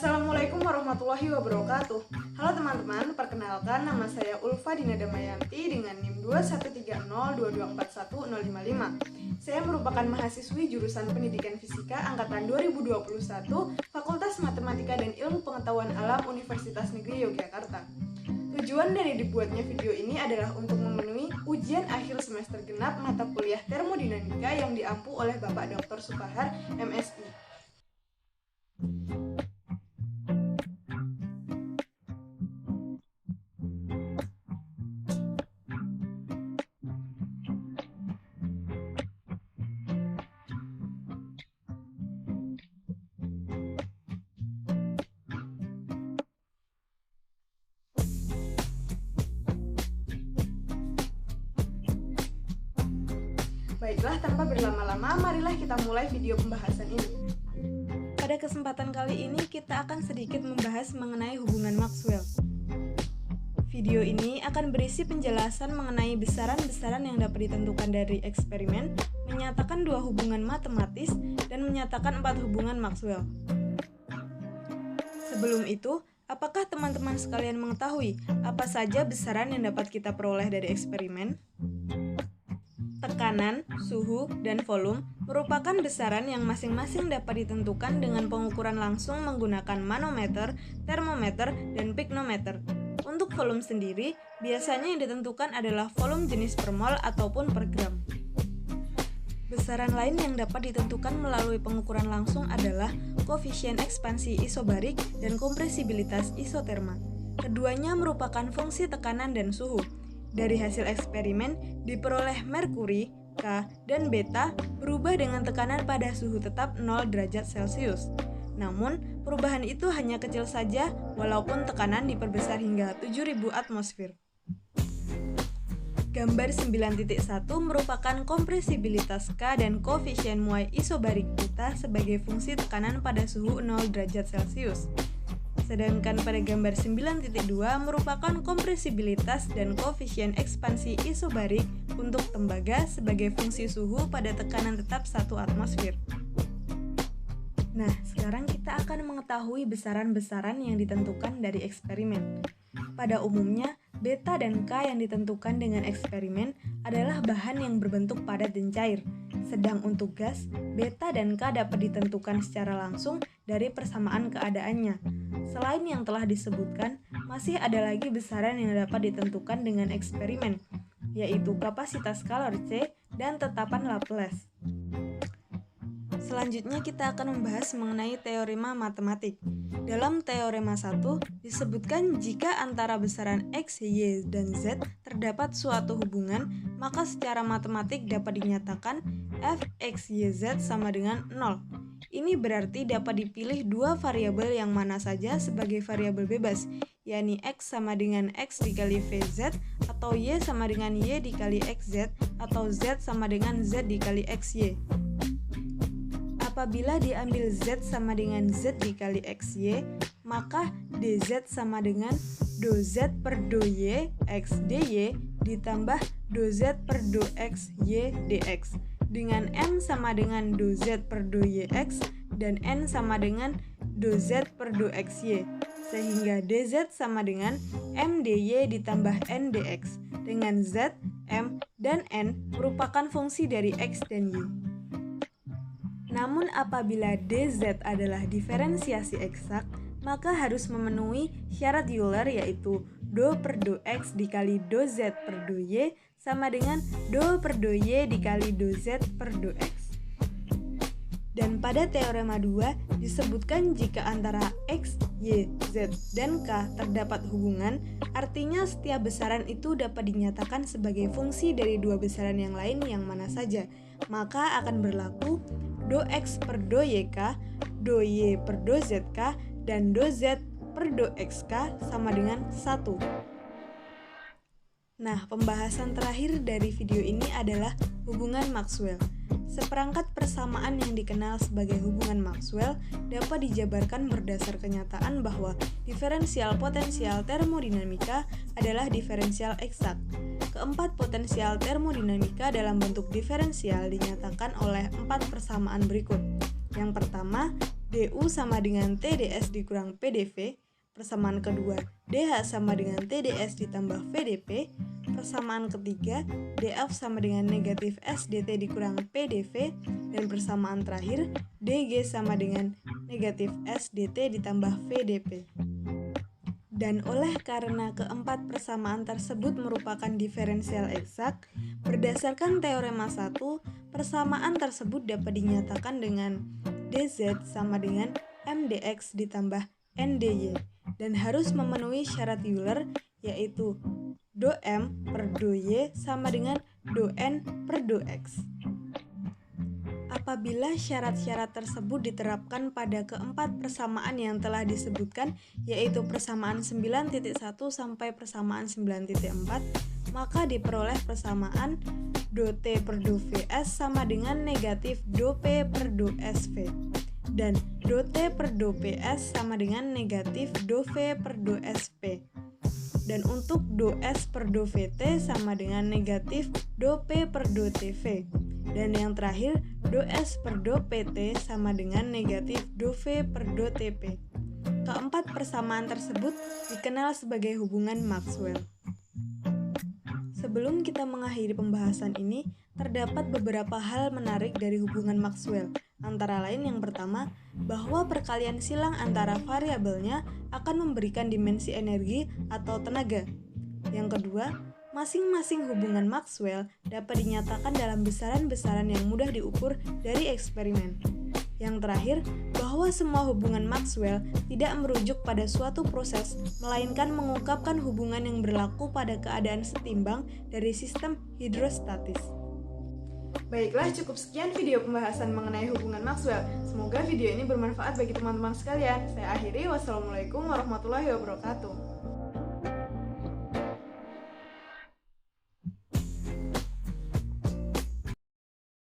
Assalamualaikum warahmatullahi wabarakatuh. Halo teman-teman, perkenalkan nama saya Ulfa Dina Damayanti dengan NIM 2130224105. Saya merupakan mahasiswi jurusan Pendidikan Fisika angkatan 2021 Fakultas Matematika dan Ilmu Pengetahuan Alam Universitas Negeri Yogyakarta. Tujuan dari dibuatnya video ini adalah untuk memenuhi ujian akhir semester genap mata kuliah termodinamika yang diampu oleh Bapak Dr. Supahar, MSI. Baiklah, tanpa berlama-lama, marilah kita mulai video pembahasan ini. Pada kesempatan kali ini, kita akan sedikit membahas mengenai hubungan Maxwell. Video ini akan berisi penjelasan mengenai besaran-besaran yang dapat ditentukan dari eksperimen, menyatakan 2 hubungan matematis, dan menyatakan 4 hubungan Maxwell. Sebelum itu, apakah teman-teman sekalian mengetahui apa saja besaran yang dapat kita peroleh dari eksperimen? Tekanan, suhu, dan volume merupakan besaran yang masing-masing dapat ditentukan dengan pengukuran langsung menggunakan manometer, termometer, dan piknometer. Untuk volume sendiri, biasanya yang ditentukan adalah volume jenis per mol ataupun per gram. Besaran lain yang dapat ditentukan melalui pengukuran langsung adalah koefisien ekspansi isobarik dan kompresibilitas isoterma. Keduanya merupakan fungsi tekanan dan suhu. Dari hasil eksperimen, diperoleh merkuri, K, dan beta berubah dengan tekanan pada suhu tetap 0 derajat Celcius. Namun, perubahan itu hanya kecil saja walaupun tekanan diperbesar hingga 7000 atmosfer. Gambar 9.1 merupakan kompresibilitas K dan koefisien muai isobarik beta sebagai fungsi tekanan pada suhu 0 derajat Celcius. Sedangkan pada gambar 9.2 merupakan kompresibilitas dan koefisien ekspansi isobarik untuk tembaga sebagai fungsi suhu pada tekanan tetap 1 atmosfer. Nah, sekarang kita akan mengetahui besaran-besaran yang ditentukan dari eksperimen. Pada umumnya, beta dan K yang ditentukan dengan eksperimen adalah bahan yang berbentuk padat dan cair. Sedang untuk gas, beta dan K dapat ditentukan secara langsung dari persamaan keadaannya. Selain yang telah disebutkan, masih ada lagi besaran yang dapat ditentukan dengan eksperimen, yaitu kapasitas scalar C dan tetapan Laplace. Selanjutnya kita akan membahas mengenai teorema matematik. Dalam teorema 1 disebutkan jika antara besaran X, Y, dan Z terdapat suatu hubungan, maka secara matematik dapat dinyatakan f(x,y,z) sama dengan 0. Ini berarti dapat dipilih 2 variabel yang mana saja sebagai variabel bebas, yakni X sama dengan X dikali VZ, atau Y sama dengan Y dikali XZ, atau Z sama dengan Z dikali XY. Apabila diambil Z sama dengan Z dikali XY, maka DZ sama dengan dz per dy X dy ditambah dz per dx y dx, dengan M sama dengan dz per dy X dan N sama dengan dz per dx y, sehingga dz sama dengan M dy ditambah N dx, dengan Z, M, dan N merupakan fungsi dari X dan Y. Namun apabila dz adalah diferensiasi eksak, maka harus memenuhi syarat Euler, yaitu do per do x dikali do z per do y sama dengan do per do y dikali do z per do x. Dan pada teorema 2 disebutkan jika antara x, y, z, dan k terdapat hubungan, artinya setiap besaran itu dapat dinyatakan sebagai fungsi dari 2 besaran yang lain yang mana saja, maka akan berlaku do x per do yk, do y per do zk, dan do z per do xk sama dengan 1. Nah, pembahasan terakhir dari video ini adalah hubungan Maxwell. Seperangkat persamaan yang dikenal sebagai hubungan Maxwell dapat dijabarkan berdasar kenyataan bahwa diferensial potensial termodinamika adalah diferensial eksak. Keempat potensial termodinamika dalam bentuk diferensial dinyatakan oleh 4 persamaan berikut. Yang pertama, DU sama dengan TDS dikurang PDV. Persamaan kedua, DH sama dengan TDS ditambah VDP. Persamaan ketiga, DF sama dengan negatif SDT dikurang PDV. Dan persamaan terakhir, DG sama dengan negatif SDT ditambah VDP. Dan oleh karena keempat persamaan tersebut merupakan diferensial eksak, berdasarkan teorema 1, persamaan tersebut dapat dinyatakan dengan dz sama dengan mdx ditambah ndy dan harus memenuhi syarat Euler, yaitu do m per do y sama dengan do n per do x. Apabila syarat-syarat tersebut diterapkan pada keempat persamaan yang telah disebutkan, yaitu persamaan 9.1 sampai persamaan 9.4, maka diperoleh persamaan do T per do Vs sama dengan negatif do P per do SV. Dan do T per do PS sama dengan negatif do V per do SP. Dan untuk do S per do VT sama dengan negatif do P per do TV. Dan yang terakhir, do S per do PT sama dengan negatif do V per do TP. Keempat persamaan tersebut dikenal sebagai hubungan Maxwell. Sebelum kita mengakhiri pembahasan ini, terdapat beberapa hal menarik dari hubungan Maxwell. Antara lain yang pertama, bahwa perkalian silang antara variabelnya akan memberikan dimensi energi atau tenaga. Yang kedua, masing-masing hubungan Maxwell dapat dinyatakan dalam besaran-besaran yang mudah diukur dari eksperimen. Yang terakhir, bahwa semua hubungan Maxwell tidak merujuk pada suatu proses, melainkan mengungkapkan hubungan yang berlaku pada keadaan setimbang dari sistem hidrostatis. Baiklah, cukup sekian video pembahasan mengenai hubungan Maxwell. Semoga video ini bermanfaat bagi teman-teman sekalian. Saya akhiri, wassalamualaikum warahmatullahi wabarakatuh.